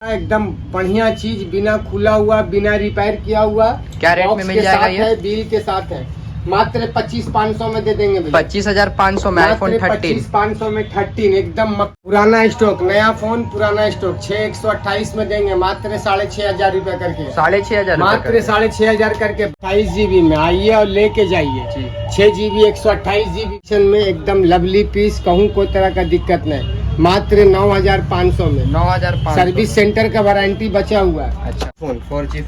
एकदम बढ़िया चीज, बिना खुला हुआ, बिना रिपेयर किया हुआ। क्या रेट में मिल जाएगा ये? बिल के साथ है, मात्र 25,500 में दे देंगे भैया। 25,500 में आईफोन 13। 25,500 में 13 एकदम पुराना स्टॉक, नया फोन पुराना स्टॉक। 6,128 में देंगे, मात्र 6,500 रुपए करके। 6,500 मात्र 6,500 करके 28 GB में आइए और लेके जाइए। 6 GB 128 GB में एकदम लवली पीस, कहूँ कोई तरह का दिक्कत नहीं। मात्र 9,500 में। 9,500 सर्विस सेंटर का वारंटी बचा हुआ है। अच्छा फोन 4G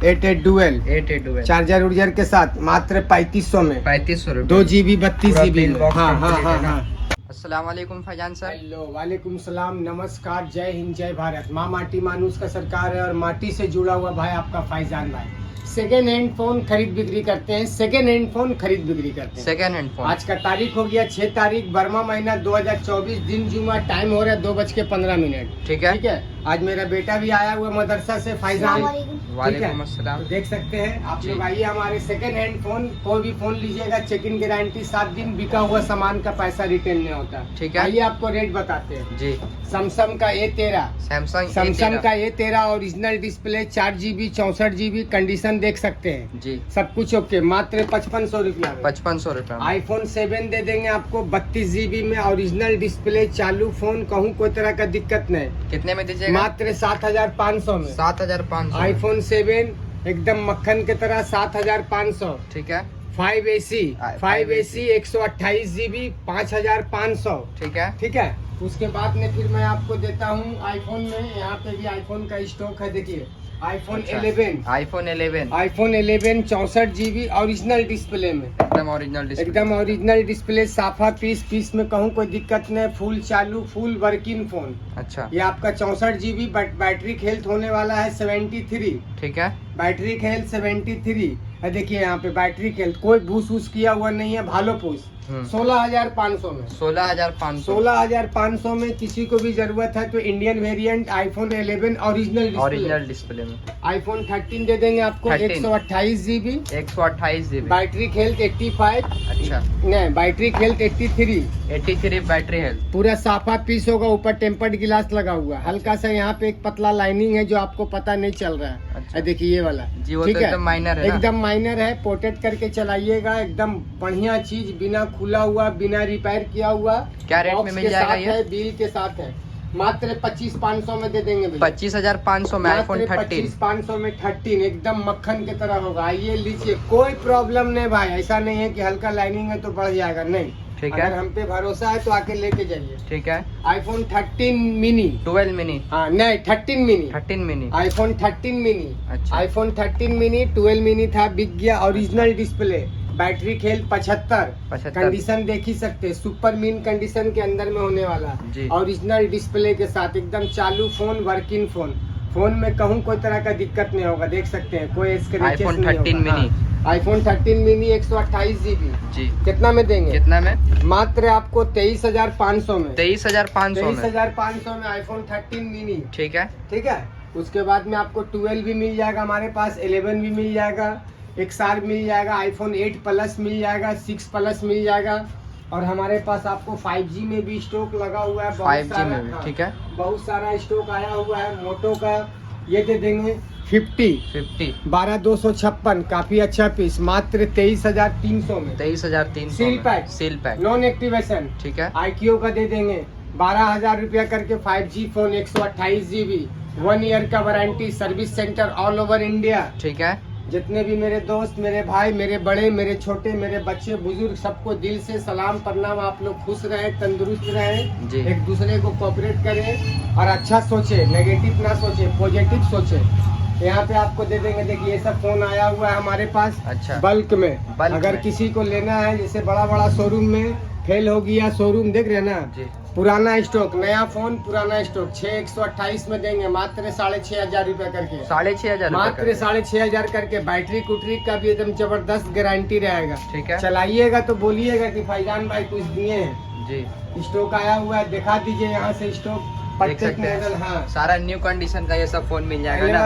88 डुअल 88 चार्जर उर्जर के साथ मात्र 3500 में। 3500 रुपए। 2 GB 32 GB में। बॉक्स हाँ कंप्लीट हाँ है ना? हाँ। अस्सलाम वालेकुम फैजान सर। हेलो, वालेकुम सलाम, नमस्कार, जय हिंद, जय भारत। माँ माटी मानुस का सरकार है और माटी से जुड़ा हुआ भाई आपका फैजान भाई। सेकेंड हैंड फोन खरीद बिक्री करते हैं, सेकेंड हैंड फोन खरीद बिक्री करते हैं। Second hand phone. आज का तारीख हो गया 6 तारीख, बर्मा महीना 2024, दिन जुमा, टाइम हो रहा है 2:15। ठीक है। ठीक है। आज मेरा बेटा भी आया हुआ मदरसा से, फैजान। वालेकुम अस्सलाम। देख सकते हैं आप लोग, आइए हमारे सेकेंड हैंड फोन, कोई भी फोन लीजिएगा, चेक इन गारंटी, 7 दिन बिका हुआ सामान का पैसा रिटर्न नहीं होता। ठीक है। आइए आपको रेट बताते हैं। जी। सैमसंग का A13, सैमसंग का A13 original display, 4 GB 64 GB, condition देख सकते हैं जी। सब कुछ ओके, मात्र 5,500 रुपया। 5,500 रुपए। iPhone 7 दे देंगे आपको 32 GB में, ओरिजिनल डिस्प्ले, चालू फोन, कहूँ कोई तरह का दिक्कत नहीं। कितने में दीजिएगा? मात्र 7,500 में। 7,500। iPhone 7 एकदम मक्खन की तरह 7,500। ठीक है। 5AC 5AC 128 GB 5,500। ठीक है। ठीक है। उसके बाद में फिर मैं आपको देता हूँ आईफोन में, यहाँ पे भी आईफोन का स्टॉक है, देखिए iPhone 11। IPhone 11 64 GB original display में, एकदम ओरिजिनल डिस्प्ले। एकदम ओरिजिनल डिस्प्ले, साफा पीस में कहूँ कोई दिक्कत नहीं, फुल चालू, फुल वर्किंग फोन। अच्छा। ये आपका 64 GB, बट बैटरी हेल्थ होने वाला है 73। ठीक है। Battery health 73। देखिए यहाँ पे बैटरी हेल्थ कोई भूस किया हुआ नहीं है, भालो पूस। 16,500 में। 16,500। 16,500 में किसी को भी जरूरत है तो Indian variant iPhone 11 original display में। आईफोन 13 दे देंगे आपको 13 128 GB, 128 GB। Battery health 85। अच्छा। नहीं, बैटरी हेल्थ 83 बैटरी हेल्थ। पूरा साफा पीस होगा, ऊपर टेम्पर्ड गिलास लगा हुआ है, हल्का सा यहाँ पे एक पतला लाइनिंग है जो आपको पता नहीं चल रहा है। अच्छा। देखिए ये वाला जी, वो ठीक तो है, एकदम माइनर है ना? एकदम माइनर है, पोर्ट्रेट करके चलाइएगा, एकदम बढ़िया चीज, बिना खुला हुआ, बिना रिपेयर किया हुआ। क्या रेट में मिल जाएगा ये? बिल के साथ है, मात्र 25,500 में दे देंगे भैया। 25,500 में आईफोन 13। 25,500 में 13 एकदम मक्खन की तरह होगा। आइए लीजिए, कोई प्रॉब्लम नहीं भाई, ऐसा नहीं है कि हल्का लाइनिंग है तो बढ़ जाएगा, नहीं। ठीक है। अगर हम पे भरोसा है तो आके लेके जाइए। ठीक है। IPhone 13 mini 12 mini. हाँ नहीं, 13 मिनी। 13 मिनी। IPhone 13 mini. अच्छा। आईफोन 13 मिनी 12 मिनी था, बिक गया। ओरिजिनल डिस्प्ले, बैटरी खेल 75। कंडीशन देख ही सकते, सुपर मीन कंडीशन के अंदर में होने वाला। ओरिजिनल डिस्प्ले के साथ एकदम चालू फोन, वर्किंग फोन। फोन में कहूँ कोई तरह का दिक्कत नहीं होगा, देख सकते हैं, कोई स्क्रैचेस नहीं होगा। IPhone 13 mini. IPhone 13 mini 128 GB जी। कितना में देंगे? कितना में? मात्र आपको 23,500 में। 23,500 में। 23,500 में आईफोन 13 मिनी। ठीक है। ठीक है। उसके बाद में आपको 12 भी मिल जाएगा हमारे पास, 11 भी मिल जाएगा, XR मिल जाएगा, आईफोन 8 प्लस मिल जाएगा, 6 प्लस मिल जाएगा, और हमारे पास आपको 5G में भी स्टॉक लगा हुआ है, 5G में भी। ठीक है। बहुत सारा स्टॉक आया हुआ है। मोटो का ये दे देंगे 50 12,256, काफी अच्छा पीस, मात्र 23,300 में। 23,300। Seal pack non activation. ठीक है। IQ का दे देंगे 12,000 रुपया करके, 5G फोन 128 GB, 1 ईयर का warranty, service centre all over India. ठीक है। जितने भी मेरे दोस्त, मेरे भाई, मेरे बड़े, मेरे छोटे, मेरे बच्चे, बुजुर्ग, सबको दिल से सलाम प्रणाम। आप लोग खुश रहे, तंदुरुस्त रहे, एक दूसरे को कोऑपरेट करें और अच्छा सोचे, नेगेटिव ना सोचे, पॉजिटिव सोचे। यहाँ पे आपको दे देंगे, देखिए ये सब फोन आया हुआ है हमारे पास। अच्छा। बल्क में अगर किसी को लेना है, जैसे बड़ा शोरूम में फेल हो गया, शोरूम देख रहे हैं ना जी, पुराना स्टॉक, नया फोन, पुराना स्टॉक, 6,128 में देंगे, मात्र 6,500 रुपया करके। 6,500 मात्र 6,500 करके। बैटरी कुटरी का भी एकदम जबरदस्त गारंटी रहेगा। ठीक है। चलाइएगा तो बोलिएगा कि फैजान भाई कुछ दिए हैं जी। स्टॉक आया हुआ है, दिखा दीजिए यहाँ से स्टॉक। हाँ, सारा न्यू कंडीशन का ये सब फोन मिल जाएगा ना?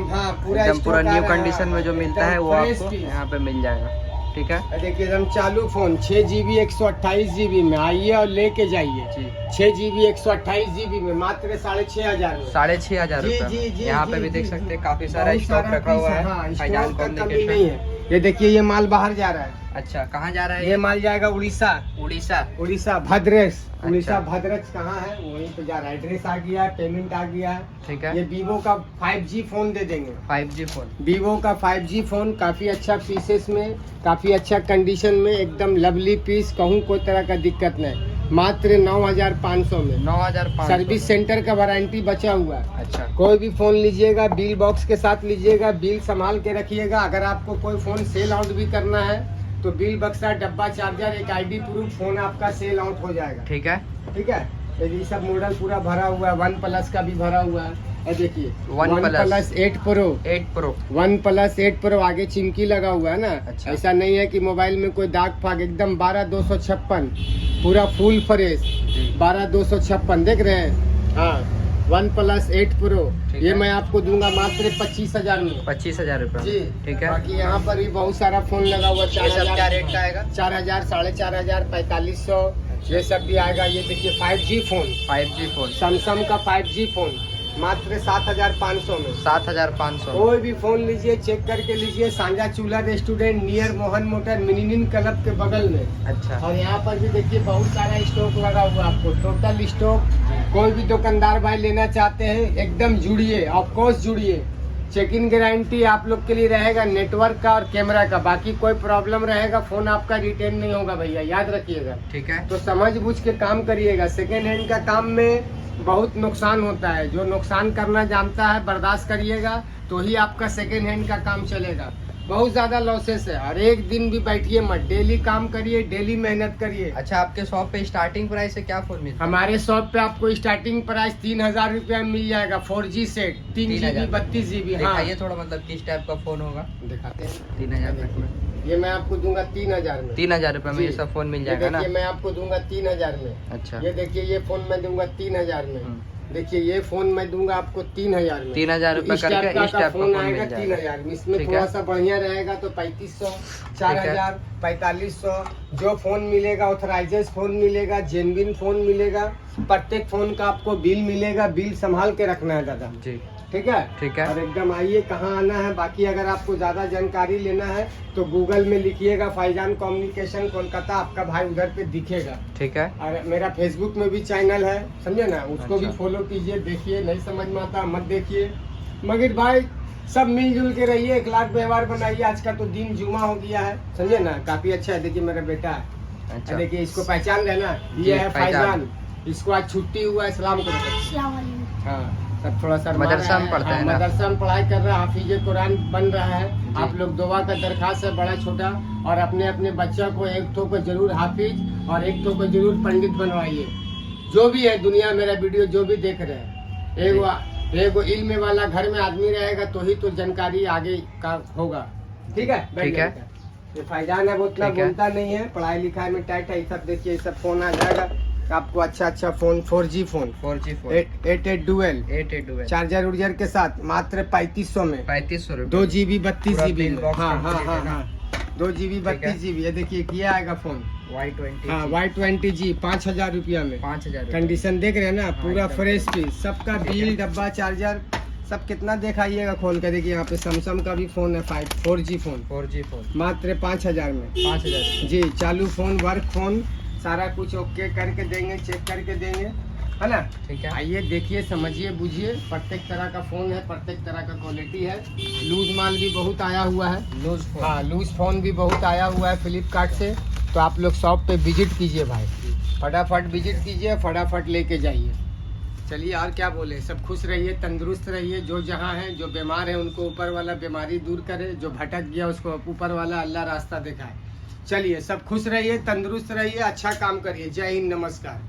हाँ, पूरा न्यू कंडीशन में जो मिलता है वो आपको यहाँ पे मिल जाएगा। ठीक है। देखिए एकदम चालू फोन 6GB 128GB में, आइए और लेके जाइए। 6GB 128GB में मात्र 6,500 में। 6,500 जी, रुपए। जी, जी, यहाँ पे जी, भी देख जी, सकते हैं जी। काफी सारा बहुत स्टॉक सारा रखा हुआ पीस है। हाँ, फैजान स्टॉक का कमी कम्युनिकेशन। नहीं है। ये देखिए ये माल बाहर जा रहा है। अच्छा, कहाँ जा रहा है ये माल जाएगा उड़ीसा। उड़ीसा। भद्रेश। अच्छा। उड़ीसा भद्रक कहाँ है वहीं पे जा रहा है। एड्रेस आ गया, पेमेंट आ गया। ठीक है। ये वीवो का 5G फोन दे देंगे। 5G phone. वीवो का 5G फोन काफी अच्छा पीसेस में, काफी अच्छा कंडीशन में, एकदम लवली पीस, कहूँ कोई तरह का दिक्कत नहीं। मात्र 9,500 में। 9,500। सर्विस सेंटर का वारंटी बचा हुआ है। अच्छा। कोई भी फोन लीजिएगा बिल बॉक्स के साथ लीजिएगा, बिल संभाल के रखिएगा। अगर आपको कोई फोन सेल आउट भी करना है तो बिल बक्सा, डब्बा, चार्जर, एक ID प्रूफ फोन आपका सेल आउट हो जाएगा। ठीक है। ठीक है। ये सब मॉडल पूरा भरा हुआ है। OnePlus का भी भरा हुआ है। ये देखिए OnePlus 8 Pro। 8 Pro। OnePlus 8 Pro आगे चिमकी लगा हुआ है ना। अच्छा। ऐसा नहीं है कि मोबाइल में कोई दाग फाग, एकदम 12,256 पूरा फुल फ्रेश। 12,256 देख रहे हैं। हाँ OnePlus 8 Pro ठीक ये है। मैं आपको दूंगा मात्र 25,000 में। 25,000 रुपए। जी ठीक है। बाकी यहाँ पर भी बहुत सारा फोन लगा हुआ। ये सब क्या रेट का आएगा? 4,000, 4,500, 4,500 ये सब भी आएगा। ये देखिए 5G phone, 5G phone. Samsung का 5G फोन मात्र 7,500 में। 7,500। कोई भी फोन लीजिए, चेक करके लीजिए। Sanjha Chulha restaurant near Mohan motor मिनीनिन क्लब के बगल में। अच्छा। और यहाँ पर भी देखिए बहुत सारा स्टॉक लगा हुआ आपको, टोटल स्टॉक। कोई भी दुकानदार भाई लेना चाहते हैं एकदम जुड़िए, ऑफ कोर्स जुड़िए। चेक इन गारंटी आप लोग के लिए रहेगा नेटवर्क का और कैमरा का। बाकी कोई प्रॉब्लम रहेगा फोन आपका रिटर्न नहीं होगा भैया, याद रखिएगा। ठीक है। तो समझ बूझ के काम करिएगा। सेकेंड हैंड का काम में बहुत नुकसान होता है। जो नुकसान करना जानता है बर्दाश्त करिएगा तो ही आपका सेकेंड हैंड का काम चलेगा। बहुत ज्यादा लॉसेस है। हर एक दिन भी बैठिए मत, डेली काम करिए, डेली मेहनत करिए। अच्छा, आपके शॉप पे स्टार्टिंग प्राइस से क्या फोन मिलता है? हमारे शॉप पे आपको स्टार्टिंग प्राइस 3,000 रुपया में मिल जाएगा। 4G set, 3GB 32GB। हाँ ये थोड़ा मतलब किस टाइप का फोन होगा दिखाते हैं। 3,000 तक में? ये मैं आपको दूंगा 3,000 में। 3,000 रुपए में जी। ये सब फोन मिल ये जाएगा ना? देखिए मैं आपको दूंगा 3,000 में। अच्छा। ये देखिए ये फोन मैं दूंगा 3,000 में। देखिए ये फोन मैं दूंगा आपको 3,000 में। 3,000 रुपए इस टाइप करके का इस टाइप का फोन फोन आएगा मिल जाएगा। 3,000 में। इसमें ठीक थोड़ा है। सा बढ़िया रहेगा तो 3,500, 4,000, 4,500 जो फोन मिलेगा। ऑथराइजेस फोन मिलेगा, जेन्युइन फोन मिलेगा। प्रत्येक फोन का आपको बिल मिलेगा। बिल संभाल के रखना है दादा। जी। ठीक है। ठीक है। और एकदम आइए, कहाँ आना है। बाकी अगर आपको ज्यादा जानकारी लेना है तो गूगल में लिखिएगा फैजान कम्युनिकेशन कोलकाता, आपका भाई उधर पे दिखेगा। ठीक है। और मेरा फेसबुक में भी चैनल है, समझे ना, उसको भी अच्छा। फॉलो कीजिए। देखिए नहीं समझ में आता मत देखिए, मगर भाई सब मिलजुल के रहिए, एक लाख व्यवहार बनाइए। आज का तो दिन जुमा हो गया है, समझे ना। काफी अच्छा है। देखिए मेरा बेटा है। अच्छा। देखिए इसको पहचान लेना, जी, ये है फैजान। फैजान। इसको आज छुट्टी हुआ है, सलाम करो। हाँ सब थोड़ा सा मदरसा में पढ़ता है ना? मदरसा में पढ़ाई कर रहा है, हाफिज कुरान बन रहा है। जी। आप लोग दुआ का दरखास्त है, बड़ा छोटा। और अपने अपने बच्चा को एक ठो को जरूर हाफिज और एक ठो को जरूर पंडित बनवाइए। जो भी है दुनिया मेरा वीडियो जो भी देख रहे हैं, एगो इल्म वाला घर में आदमी रहेगा तो ही तो जानकारी आगे का होगा। ठीक है। ठीक है। ये फैजान है, वो उतना ठीक है। बोलता नहीं है, पढ़ाई लिखाई में टाइट है। ये सब देखिए, ये सब फोन आ जाएगा आपको। अच्छा phone 4G phone 4G phone 8 dual 8 charger उर्जर के साथ मात्र 3,500 में। 3,500 रुपए। 2GB 32GB में। box हाँ complete है ना? 2GB ठीक है। 32GB। ये देखिए किया आएगा फोन। Y20। हाँ Y20G 5,000 रुपया में। 5,000 कंडीशन देख रहे हैं ना, पूरा एकदम फ्रेश पीस। सबका ठीक बिल, है। डब्बा, चार्जर सब कितना दिखाइएगा खोल के। देखिए यहाँ पे सैमसंग का भी फोन है 4G फोन 4G फोन मात्र 5,000 में। 5,000। जी चालू फोन, वर्क फोन, सारा कुछ ओके करके देंगे, चेक करके देंगे, है ना। ठीक है। आइए देखिए, समझिए, बुझिए। प्रत्येक तरह का फोन है, प्रत्येक तरह का क्वालिटी है। लूज माल भी बहुत आया हुआ है। Loose phone. हाँ लूज फोन भी बहुत आया हुआ है फ्लिपकार्ट से। तो आप लोग शॉप पे विजिट कीजिए भाई, फटाफट विजिट कीजिए, फटाफट लेके जाइए। चलिए और क्या बोले, सब खुश रहिए, तंदुरुस्त रहिए। जो जहाँ हैं, जो बीमार है उनको ऊपर वाला बीमारी दूर करे, जो भटक गया उसको ऊपर वाला अल्लाह रास्ता दिखाए। चलिए सब खुश रहिए, तंदुरुस्त रहिए, अच्छा काम करिए। जय हिंद, नमस्कार।